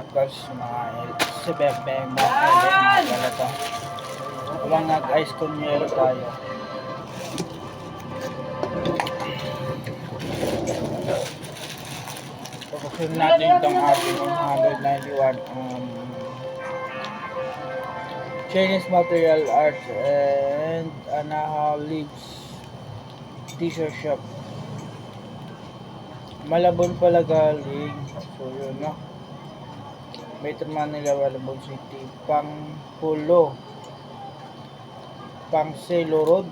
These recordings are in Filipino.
Plus, mga CBFM, mga galata. Walang nag-ice kunyero tayo. Pagkasin natin itong ating 191 Chinese material arts and Anaha Lives t-shirt shop. Malabon pala galing. So yun no. Metro Manila, Malabon City, Pangpulo, Pangselo Road.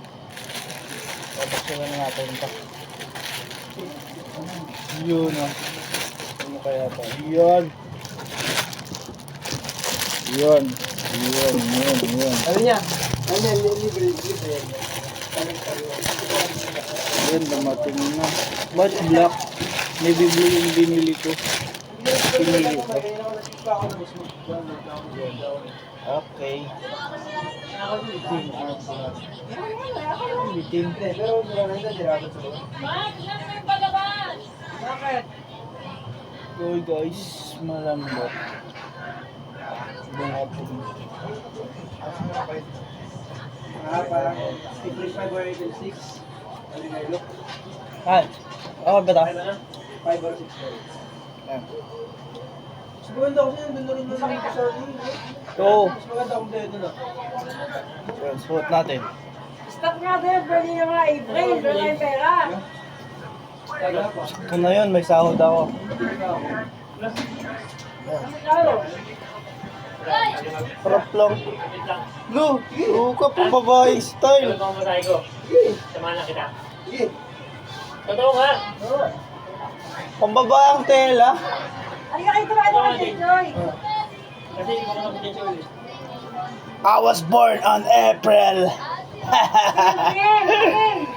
Pabaksalan natin ito. Yun no. Ano kaya ito? Yun. Yun. Ano niya? Ano niya? Libre. Yun, dumating na. But black. May bibili yung binili ko. Pinili ko. Okay. Bitin. Okay guys, malambot. Dumating. Parang 5 or 6. Ay, ako ba ito? 5 or 6. Siguro daw kasi nandun na rin yung nakita sa rin. Oo. Mas maganda kung dito na. Yun, suot natin. Stop nga din, pwede nyo nga April, wala yung pera. Ito na yun, may sahod ako. Prop lang. Lo, ka pa babaeng style. Ano bang masahe ko? Samahan na kita. Totoo nga. Pambabaang tela. Ano ka kayo tumakas kay Joy? Kasi hindi ko nakapagay. I was born on April. Tingin!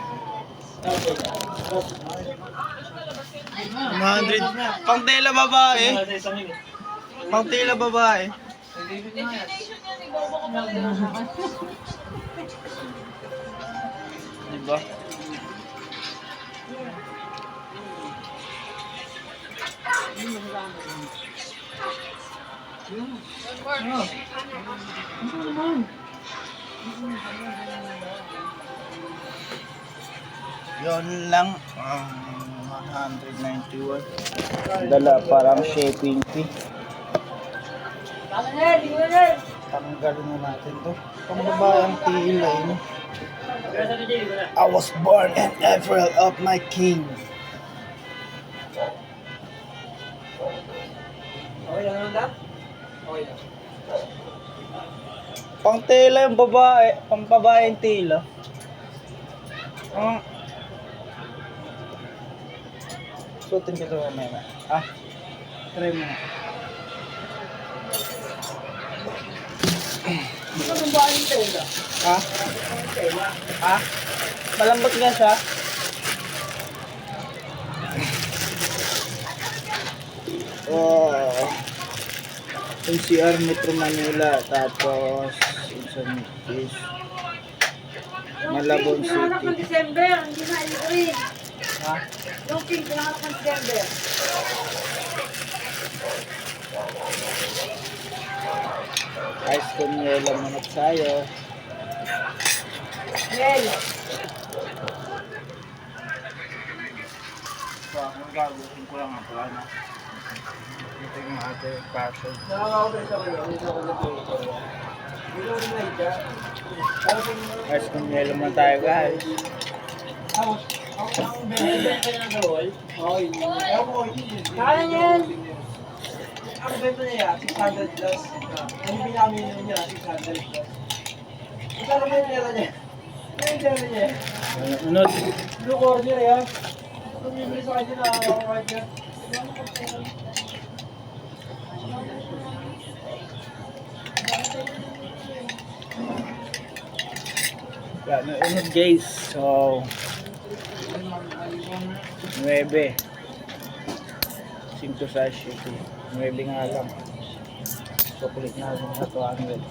100. Pang tela babae. Pang tela babae. Diba? Yun lang ang 191. Dala parang shipping fee. Tama na, di mo na. Tanggalin na natin to. Pambabae ang tila yun. I was born in April of my king. Okay lang naman daw? Okay lang. Pang tela yung babae, pang babae yung tila. Suotin ko ito mamaya. Ah, try mo na. Anong ba yung tela? Ha? Ha? Malambot nga siya. Oh. NCR Metro Manila. Tapos Insan is Malabon Pinahanap ng City. December, hindi na April. Ha? Yung pink, pinahanap ng December. Ice cream yelo muna tayo. Well, So, ang gagawin ko lang ang plano. Ito yung other passion. Nakaka-order siya kayo. Hindi ako nag-order. Hindi ko rin na-idea. Ice cream yelo muna tayo guys. Ang benta niya ng gawal? Oo, yun. Ewan ko, yun. kaya niya yan. Ang benta niya, 600 plus. Ang pinamili niya, 600 plus. Ito naman yung tela niya. Ano yung tela niya? Unod. Blue corner yan. Kung bibili sa kanya, nakakakuha niya. Yan, unod guys. So, 9. 5 sachet. 9 nga lang. Chocolate na lang sa 200.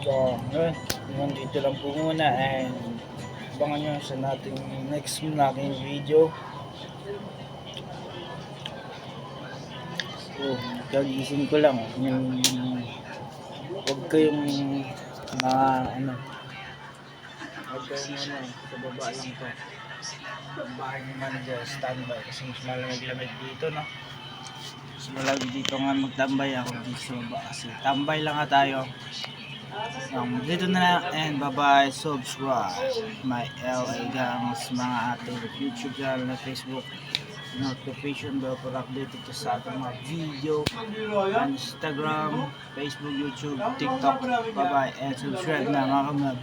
So, yun. Nandito lang po muna and abangan nyo sa nating next nating video. Oh, kagising ko lang. Huwag kayong ano. Huwag kayong sa baba lang to. Ang bahay ni manager, standby. Kasi mas malamig-lamig dito, no? Mas malamig dito nga magtambay ako dito sa baba. Kasi tambay lang nga tayo. Dito na lang and bye-bye. Subscribe my LA Gangs, mga ating YouTube channel na Facebook. Notification bell para updated to sa ating mga video, Instagram, Facebook, YouTube, TikTok. Bye bye and subscribe na mga